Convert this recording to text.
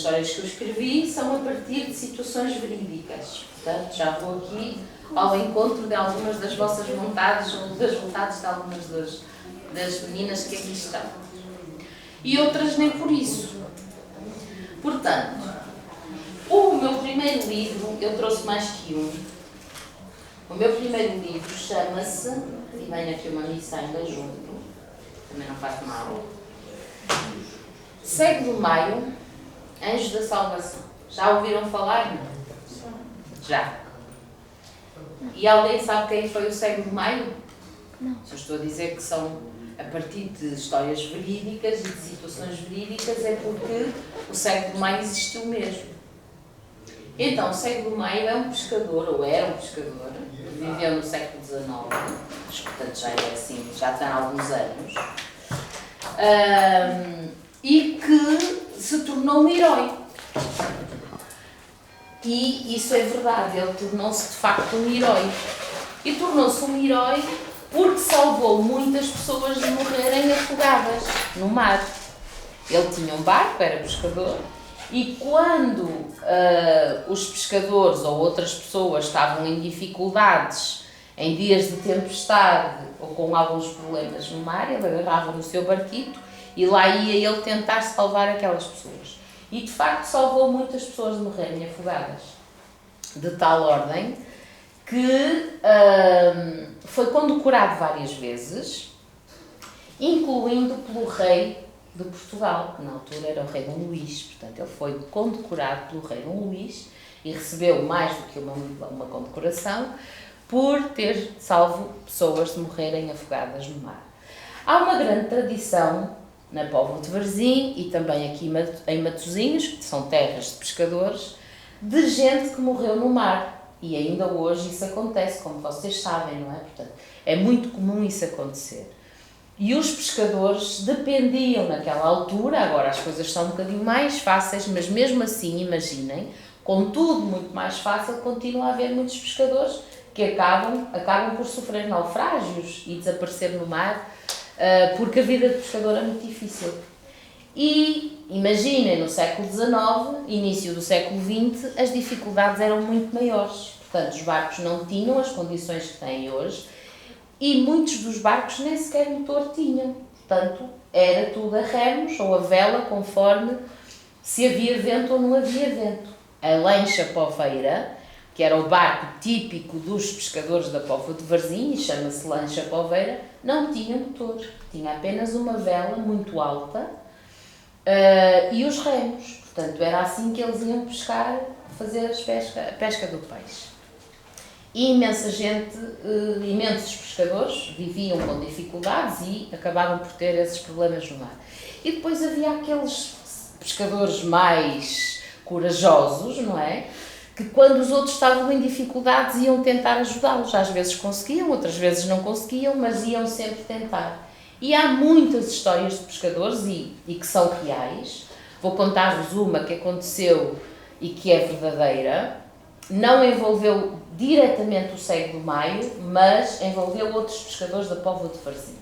histórias que eu escrevi são a partir de situações verídicas. Portanto, já vou aqui ao encontro de algumas das vossas vontades ou das vontades de algumas das meninas que aqui estão. E outras nem por isso. Portanto, o meu primeiro livro, eu trouxe mais que um. O meu primeiro livro chama-se, e vem aqui uma missa ainda junto, também não faz mal, Cego do Maio, Anjos da Salvação. Já ouviram falar? Já. E alguém sabe quem foi o Cego do Maio? Não. Se eu estou a dizer que são a partir de histórias verídicas e de situações verídicas, é porque o Cego do Maio existiu mesmo. Então, o Cego do Maio é um pescador, ou era um pescador, viveu no século XIX, portanto já é assim, já tem alguns anos, e que se tornou um herói. E isso é verdade, ele tornou-se de facto um herói. E tornou-se um herói porque salvou muitas pessoas de morrerem afogadas no mar. Ele tinha um barco, era pescador, e quando os pescadores ou outras pessoas estavam em dificuldades, em dias de tempestade ou com alguns problemas no mar, ele agarrava no seu barquito e lá ia ele tentar salvar aquelas pessoas. E de facto salvou muitas pessoas de morrerem afogadas. De tal ordem que foi condecorado várias vezes, incluindo pelo rei de Portugal, que na altura era o rei Dom Luís. Portanto, ele foi condecorado pelo rei Dom Luís e recebeu mais do que uma condecoração por ter salvo pessoas de morrerem afogadas no mar. Há uma grande tradição na Póvoa de Varzim e também aqui em Matosinhos, que são terras de pescadores, de gente que morreu no mar. E ainda hoje isso acontece, como vocês sabem, não é? Portanto, é muito comum isso acontecer. E os pescadores dependiam naquela altura, agora as coisas são um bocadinho mais fáceis, mas mesmo assim, imaginem, com tudo muito mais fácil, continua a haver muitos pescadores que acabam por sofrer naufrágios e desaparecer no mar, porque a vida de pescador é muito difícil. E imaginem, no século XIX, início do século XX, as dificuldades eram muito maiores. Portanto, os barcos não tinham as condições que têm hoje e muitos dos barcos nem sequer motor tinham. Portanto, era tudo a remos ou a vela, conforme se havia vento ou não havia vento. A lancha poveira, que era o barco típico dos pescadores da Póvoa de Varzim, e chama-se lancha poveira, não tinha motor. Tinha apenas uma vela muito alta e os remos. Portanto, era assim que eles iam pescar, fazer a pesca do peixe. E imensa gente, imensos pescadores viviam com dificuldades e acabavam por ter esses problemas no mar. E depois havia aqueles pescadores mais corajosos, não é? Que quando os outros estavam em dificuldades iam tentar ajudá-los. Às vezes conseguiam, outras vezes não conseguiam, mas iam sempre tentar. E há muitas histórias de pescadores e que são reais. Vou contar-vos uma que aconteceu e que é verdadeira. Não envolveu diretamente o Cego do Maio, mas envolveu outros pescadores da Póvoa de Varzim.